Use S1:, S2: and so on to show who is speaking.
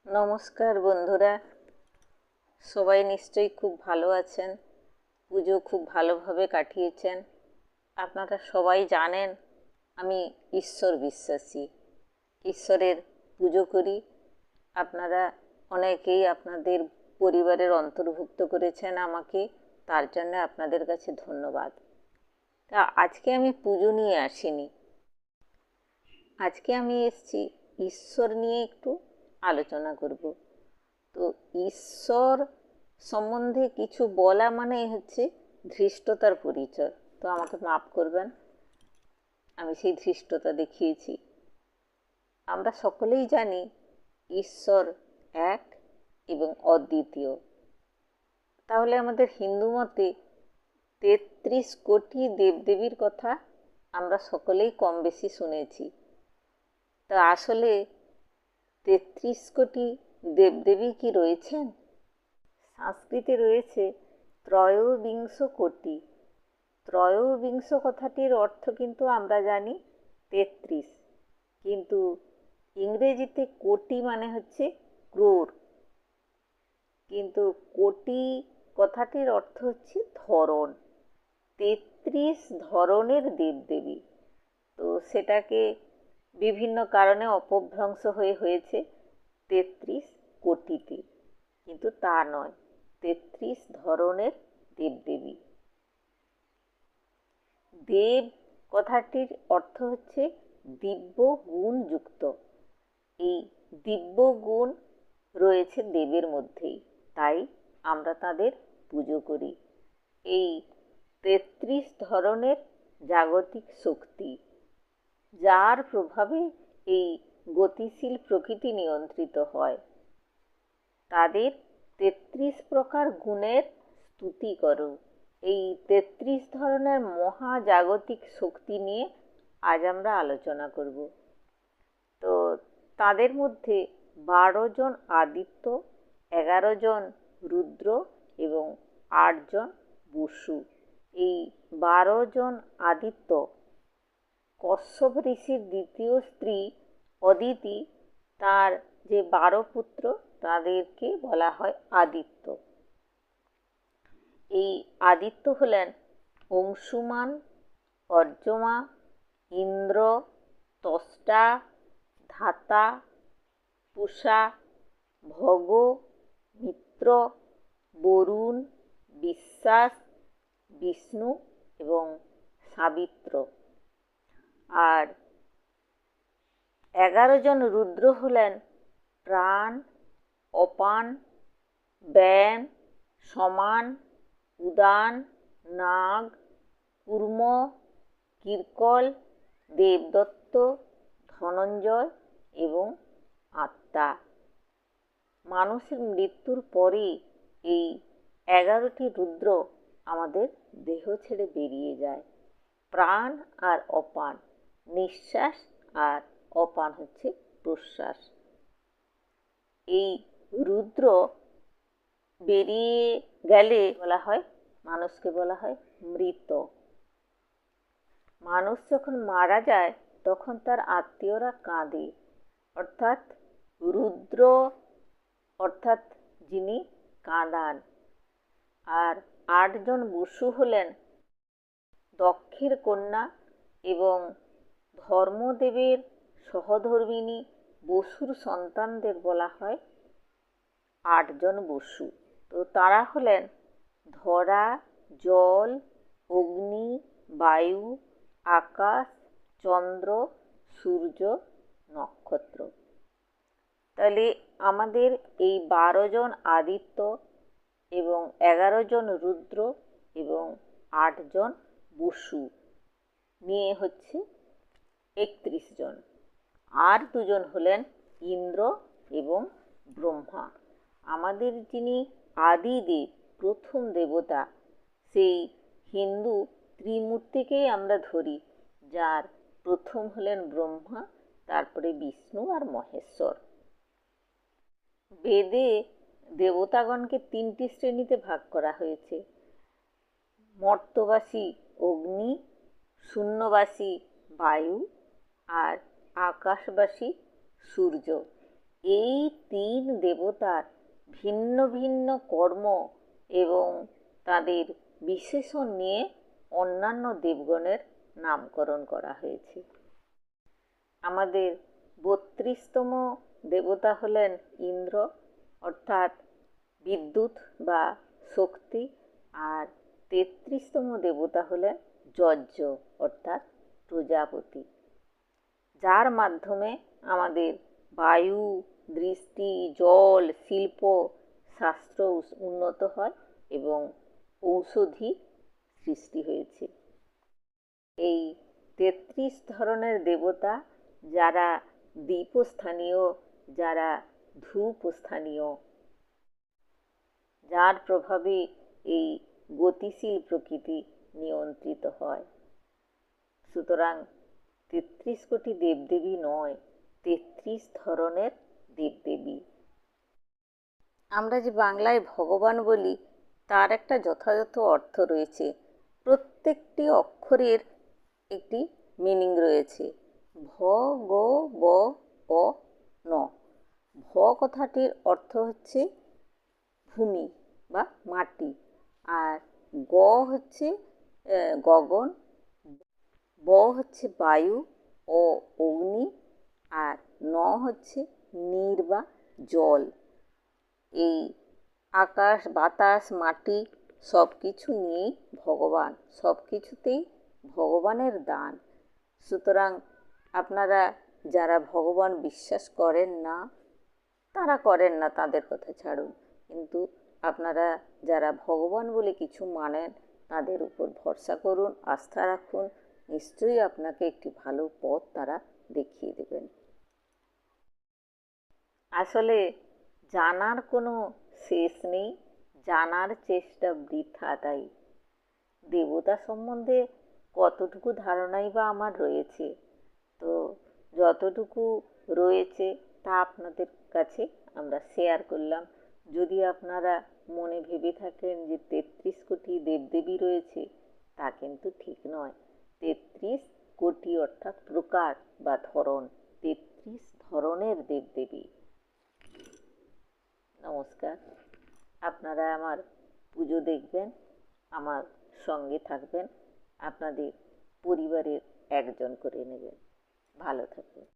S1: নমস্কার বন্ধুরা, সবাই নিশ্চয়ই খুব ভালো আছেন। পুজো খুব ভালোভাবে কাটিয়েছেন। আপনারা সবাই জানেন আমি ঈশ্বর বিশ্বাসী, ঈশ্বরের পুজো করি। আপনারা অনেকেই আপনাদের পরিবারের অন্তর্ভুক্ত করেছেন আমাকে, তার জন্য আপনাদের কাছে ধন্যবাদ। তা আজকে আমি পুজো নিয়ে আসিনি, আজকে আমি এসেছি ঈশ্বর নিয়ে একটু আলোচনা করব। তো ঈশ্বর সম্বন্ধে কিছু বলা মানেই হচ্ছে ধৃষ্টতার পরিচয়। তো আমাকে মাফ করবেন, আমি সেই ধৃষ্টতা দেখিয়েছি। আমরা সকলেই জানি ঈশ্বর এক এবং অদ্বিতীয়। তাহলে আমাদের হিন্দু মতে ৩৩ কোটি দেবদেবীর কথা আমরা সকলেই কম বেশি শুনেছি। তা আসলে ৩৩ কোটি দেবদেবী কি রয়েছেন? সংস্কৃতে রয়েছে ত্রয়োবিংশ কোটি। ত্রয়োবিংশ কথাটির অর্থ কিন্তু আমরা জানি ৩৩, কিন্তু ইংরেজিতে কোটি মানে হচ্ছে ক্রোর, কিন্তু কোটি কথাটির অর্থ হচ্ছে ধরন। ৩৩ ধরনের দেবদেবী। তো সেটাকে বিভিন্ন কারণে অপভ্রংশ হয়েছে ৩৩ কোটিতে, কিন্তু তা নয়, ৩৩ ধরনের দেবদেবী। দেব কথাটির অর্থ হচ্ছে দিব্য গুণযুক্ত। এই দিব্য গুণ রয়েছে দেবের মধ্যেই, তাই আমরা তাদের পুজো করি। এই ৩৩ ধরনের জাগতিক শক্তি, যার প্রভাবে এই গতিশীল প্রকৃতি নিয়ন্ত্রিত হয়, তাদের ৩৩ প্রকার গুণের স্তুতি করো। এই ৩৩ ধরনের মহাজাগতিক শক্তি নিয়ে আজ আমরা আলোচনা করব। তো তাদের মধ্যে ১২ জন আদিত্য, ১১ জন রুদ্র এবং ৮ জন বসু। এই ১২ জন আদিত্য কশ্যপ ঋষির দ্বিতীয় স্ত্রী অদিতি, তার যে ১২ পুত্র তাদেরকে বলা হয় আদিত্য। এই আদিত্য হলেন অংশুমান, অর্যমা, ইন্দ্র, ত্বষ্টা, ধাতা, পূষা, ভগ, মিত্র, বরুণ, বিশ্বাস, বিষ্ণু এবং সাবিত্র। আর ১১ জন রুদ্র হলেন প্রাণ, অপান, ব্যান, সমান, উদান, নাগ, কূর্ম, কিরকল, দেবদত্ত, ধনঞ্জয় এবং আত্মা। মানুষের মৃত্যুর পরে এই ১১টি রুদ্র আমাদের দেহ ছেড়ে বেরিয়ে যায়। প্রাণ আর অপান, নিঃশ্বাস, আর অপান হচ্ছে প্রশ্বাস। এই রুদ্র বেরিয়ে গেলে বলা হয়, মানুষকে বলা হয় মৃত। মানুষ যখন মারা যায় তখন তার আত্মীয়রা কাঁদে, অর্থাৎ রুদ্র অর্থাৎ যিনি কাঁদান। আর ৮ জন বসু হলেন দক্ষের কন্যা এবং ধর্মদেবের সহধর্মিণী বসুর সন্তানদের বলা হয় ৮ জন বসু। তো তারা হলেন ধরা, জল, অগ্নি, বায়ু, আকাশ, চন্দ্র, সূর্য, নক্ষত্র। তাহলে আমাদের এই ১২ জন আদিত্য এবং ১১ জন রুদ্র এবং ৮ জন বসু নিয়ে হচ্ছে ৩১ জন। আর দুজন হলেন ইন্দ্র এবং ব্রহ্মা। আমাদের যিনি আদিদেব, প্রথম দেবতা, সেই হিন্দু ত্রিমূর্তিকেই আমরা ধরি, যার প্রথম হলেন ব্রহ্মা, তারপরে বিষ্ণু আর মহেশ্বর। বেদে দেবতাগণকে ৩টি শ্রেণীতে ভাগ করা হয়েছে: মর্ত্যবাসী অগ্নি, শূন্যবাসী বায়ু আর আকাশবাসী সূর্য। এই তিন দেবতার ভিন্ন ভিন্ন কর্ম এবং তাদের বিশেষণ নিয়ে অন্যান্য দেবগণের নামকরণ করা হয়েছে। আমাদের ৩২তম দেবতা হলেন ইন্দ্র, অর্থাৎ বিদ্যুৎ বা শক্তি, আর ৩৩তম দেবতা হলেন যজ্ঞ, অর্থাৎ প্রজাপতি, যার মাধ্যমে আমাদের বায়ু, দৃষ্টি, জল, শিল্প, শাস্ত্র উন্নত হয় এবং ঔষধি সৃষ্টি হয়েছে। এই ৩৩ ধরনের দেবতা, যারা দীপস্থানীয়, যারা ধূপস্থানীয়, যার প্রভাবে এই গতিশীল প্রকৃতি নিয়ন্ত্রিত হয়। সুতরাং ৩৩ কোটি দেবদেবী নয়, ৩৩ ধরনের দেবদেবী। আমরা যে বাংলায় ভগবান বলি, তার একটা যথাযথ অর্থ রয়েছে। প্রত্যেকটি অক্ষরের একটি মিনিং রয়েছে। ভ, গ, ব, অ, ন। ভ কথাটির অর্থ হচ্ছে ভূমি বা মাটি, আর গ হচ্ছে গগন, ব হচ্ছে বায়ু ও অগ্নি, আর ন হচ্ছে নীর বা জল। এই আকাশ, বাতাস, মাটি সব কিছু নিয়েই ভগবান, সব কিছুতেই ভগবানের দান। সুতরাং আপনারা যারা ভগবান বিশ্বাস করেন না, তারা করেন না, তাদের কথা ছাড়ুন, কিন্তু আপনারা যারা ভগবান বলে কিছু মানেন, তাদের উপর ভরসা করুন, আস্থা রাখুন, নিশ্চয়ই আপনাকে একটি ভালো পথ তারা দেখিয়ে দেবেন। আসলে জানার কোনো শেষ নেই, জানার চেষ্টা বৃথা। তাই দেবতা সম্বন্ধে কতটুকু ধারণাই বা আমার রয়েছে, তো যতটুকু রয়েছে তা আপনাদের কাছে আমরা শেয়ার করলাম। যদি আপনারা মনে ভেবে থাকেন যে ৩৩ কোটি দেবদেবী রয়েছে, তা কিন্তু ঠিক নয়। ৩৩ কোটি অর্থাৎ প্রকার বা ধরন, ৩৩ ধরনের দেবদেবী। নমস্কার। আপনারা আমার পুজো দেখবেন, আমার সঙ্গে থাকবেন, আপনাদের পরিবারের একজন করে নেবেন। ভালো থাকবেন।